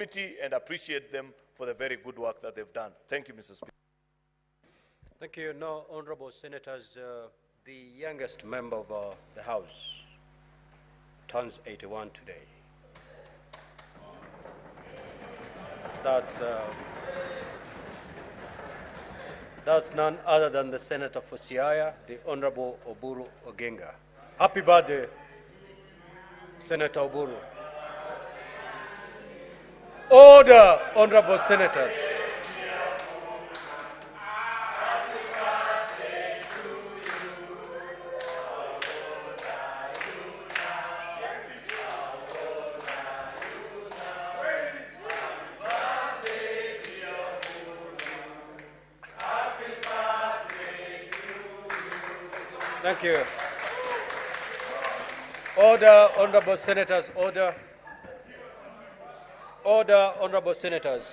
committee and appreciate them for the very good work that they've done. Thank you, Mr. Speaker. Thank you. Now, honorable senators, the youngest member of the House turns 81 today. That's none other than the Senator for Siaya, the Honorable Oburu Oginga. Happy birthday, Senator Oburu. Order, honorable senators. Thank you. Order, honorable senators, order. Order, honorable senators.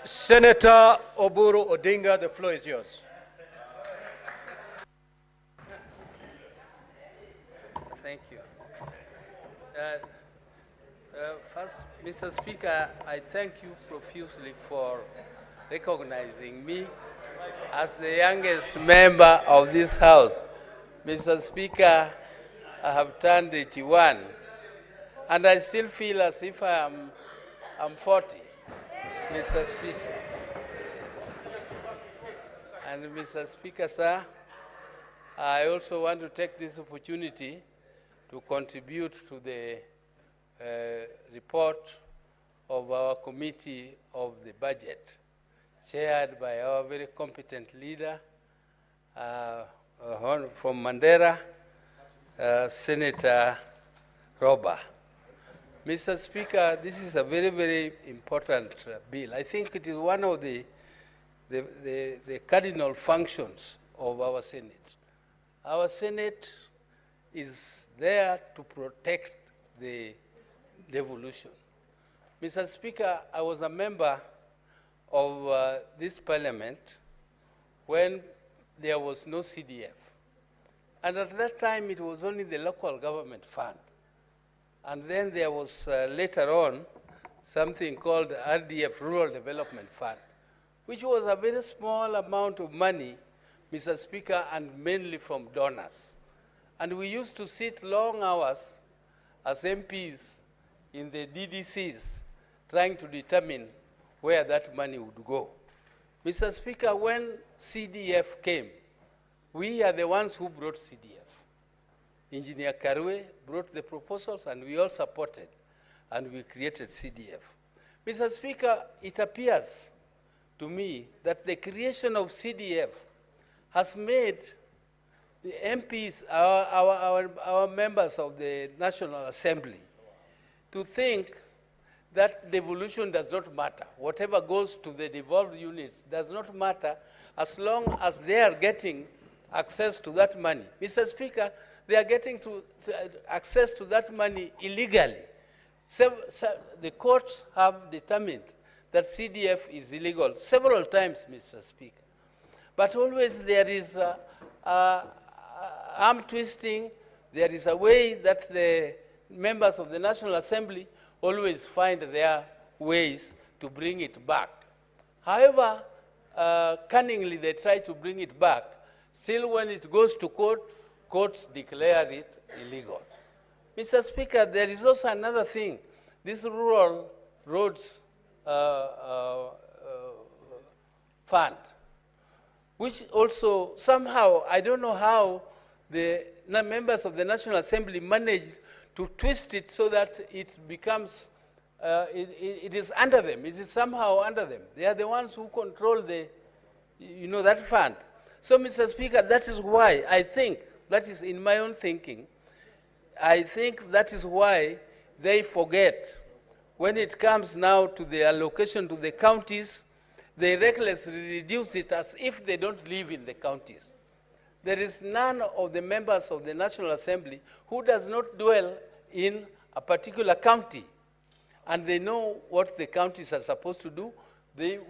Senator Oburu Odinga, the floor is yours. Thank you. First, Mr. Speaker, I thank you profusely for recognizing me as the youngest member of this House. Mr. Speaker, I have turned 81, and I still feel as if I'm 40, Mr. Speaker. And Mr. Speaker, sir, I also want to take this opportunity to contribute to the report of our Committee of the Budget, chaired by our very competent leader from Mandera, Senator Roba. Mr. Speaker, this is a very, very important bill. I think it is one of the cardinal functions of our Senate. Our Senate is there to protect the devolution. Mr. Speaker, I was a member of this parliament when there was no CDF. And at that time, it was only the local government fund. And then there was later on something called RDF, Rural Development Fund, which was a very small amount of money, Mr. Speaker, and mainly from donors. And we used to sit long hours as MPs in the DDCs trying to determine where that money would go. Mr. Speaker, when CDF came, we are the ones who brought CDF. Engineer Karwe brought the proposals, and we all supported, and we created CDF. Mr. Speaker, it appears to me that the creation of CDF has made the MPs, our members of the National Assembly, to think that devolution does not matter. Whatever goes to the devolved units does not matter as long as they are getting access to that money. Mr. Speaker, they are getting access to that money illegally. So the courts have determined that CDF is illegal several times, Mr. Speaker. But always there is arm twisting. There is a way that the members of the National Assembly always find their ways to bring it back. However, cunningly they try to bring it back. Still, when it goes to court, courts declare it illegal. Mr. Speaker, there is also another thing. This rural roads fund, which also somehow, I don't know how the members of the National Assembly managed to twist it so that it becomes, it is under them. It is somehow under them. They are the ones who control the, that fund. So, Mr. Speaker, that is why I think, that is in my own thinking, I think that is why they forget. When it comes now to the allocation to the counties, they recklessly reduce it as if they don't live in the counties. There is none of the members of the National Assembly who does not dwell in a particular county. And they know what the counties are supposed to do.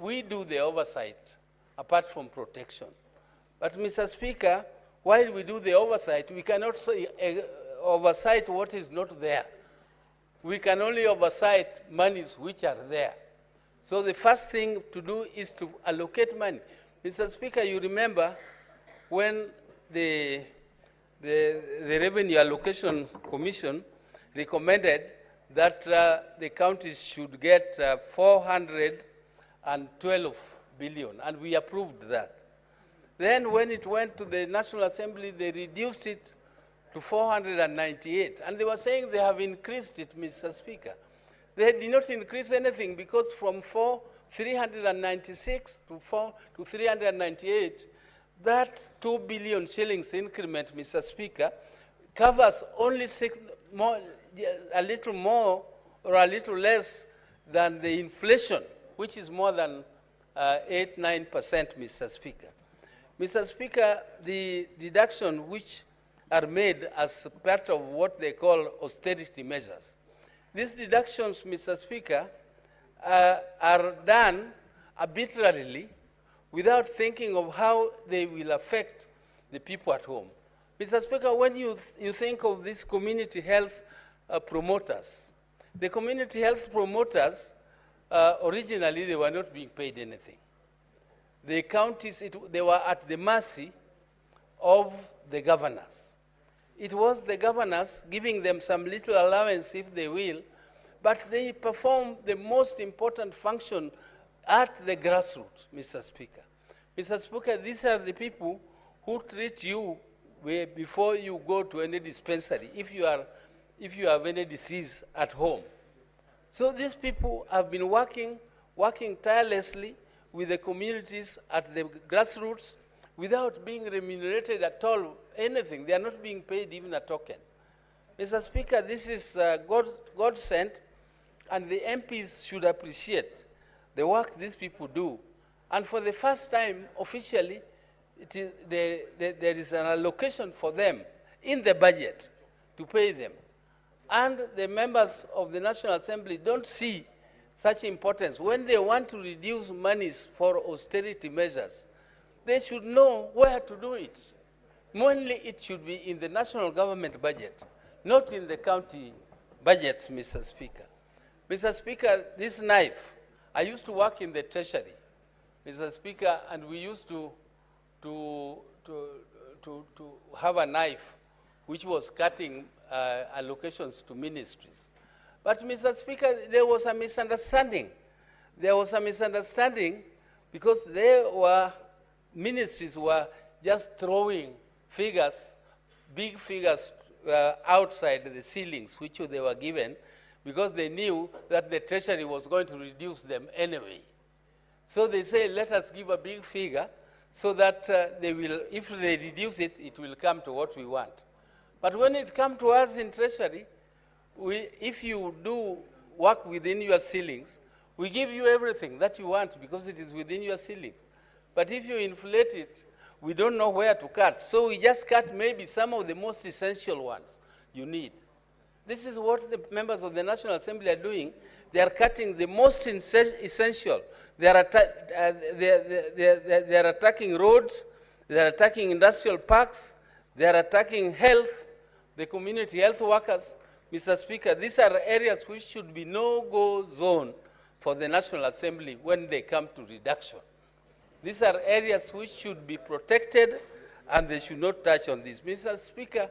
We do the oversight, apart from protection. But, Mr. Speaker, while we do the oversight, we cannot say, oversight what is not there. we can only oversight monies which are there. So the first thing to do is to allocate money. Mr. Speaker, you remember when the Revenue Allocation Commission recommended that the counties should get 412 billion, and we approved that. Then when it went to the National Assembly, they reduced it to 498, and they were saying they have increased it, Mr. Speaker. They did not increase anything, because from 396 to 398, that 2 billion shillings increment, Mr. Speaker, covers only a little more or a little less than the inflation, which is more than 8–9%, Mr. Speaker. Mr. Speaker, the deduction which are made as part of what they call austerity measures, these deductions, Mr. Speaker, are done arbitrarily without thinking of how they will affect the people at home. Mr. Speaker, when you think of these community health promoters, the community health promoters, originally they were not being paid anything. The counties, they were at the mercy of the governors. It was the governors giving them some little allowance if they will, but they perform the most important function at the grassroots, Mr. Speaker. Mr. Speaker, these are the people who treat you before you go to any dispensary, if you have any disease at home. So these people have been working tirelessly with the communities at the grassroots without being remunerated at all, anything. They are not being paid even a token. Mr. Speaker, this is God sent, and the MPs should appreciate the work these people do. And for the first time, officially, there is an allocation for them in the budget to pay them. And the members of the National Assembly don't see such importance. When they want to reduce monies for austerity measures, they should know where to do it. Mainly, it should be in the national government budget, not in the county budgets, Mr. Speaker. Mr. Speaker, this knife, I used to work in the Treasury, Mr. Speaker, and we used to have a knife which was cutting allocations to ministries. But, Mr. Speaker, there was a misunderstanding. There was a misunderstanding because ministries were just throwing figures, big figures, outside the ceilings which they were given, because they knew that the Treasury was going to reduce them anyway. So they say, let us give a big figure so that they will, if they reduce it, it will come to what we want. But when it comes to us in Treasury, if you do work within your ceilings, we give you everything that you want because it is within your ceilings. But if you inflate it, we don't know where to cut. So we just cut maybe some of the most essential ones you need. This is what the members of the National Assembly are doing. They are cutting the most essential. They are attacking roads. They are attacking industrial parks. They are attacking health, the community health workers. Mr. Speaker, these are areas which should be no-go zone for the National Assembly when they come to reduction. These are areas which should be protected, and they should not touch on this. Mr. Speaker,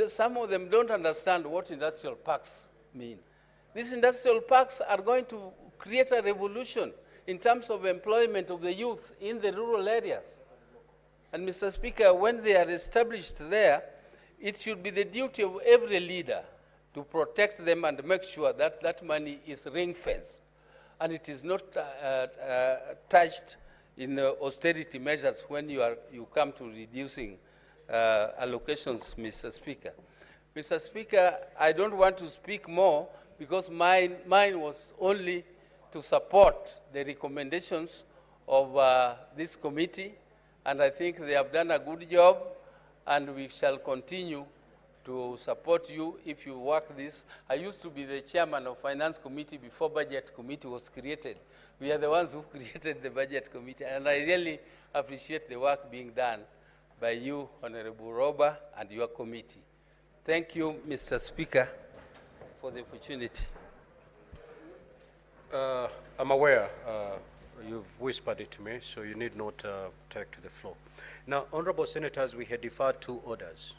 some of them don't understand what industrial parks mean. These industrial parks are going to create a revolution in terms of employment of the youth in the rural areas. And Mr. Speaker, when they are established there, it should be the duty of every leader to protect them and make sure that that money is ring-fenced and it is not touched in austerity measures when you come to reducing allocations, Mr. Speaker. Mr. Speaker, I don't want to speak more because mine was only to support the recommendations of this committee, and I think they have done a good job, and we shall continue to support you if you work this. I used to be the chairman of Finance Committee before Budget Committee was created. We are the ones who created the Budget Committee, and I really appreciate the work being done by you, Honorable Roba, and your committee. Thank you, Mr. Speaker. for the opportunity. I'm aware you've whispered it to me, so you need not take to the floor. Now, honorable senators, we had deferred 2 orders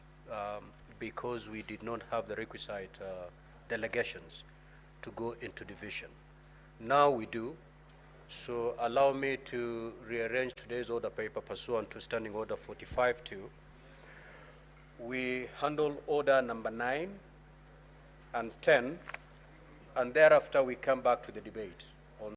because we did not have the requisite delegations to go into division. Now we do, so allow me to rearrange today's order paper pursuant to Standing Order 45-2. We handle order number 9 and 10, and thereafter we come back to the debate.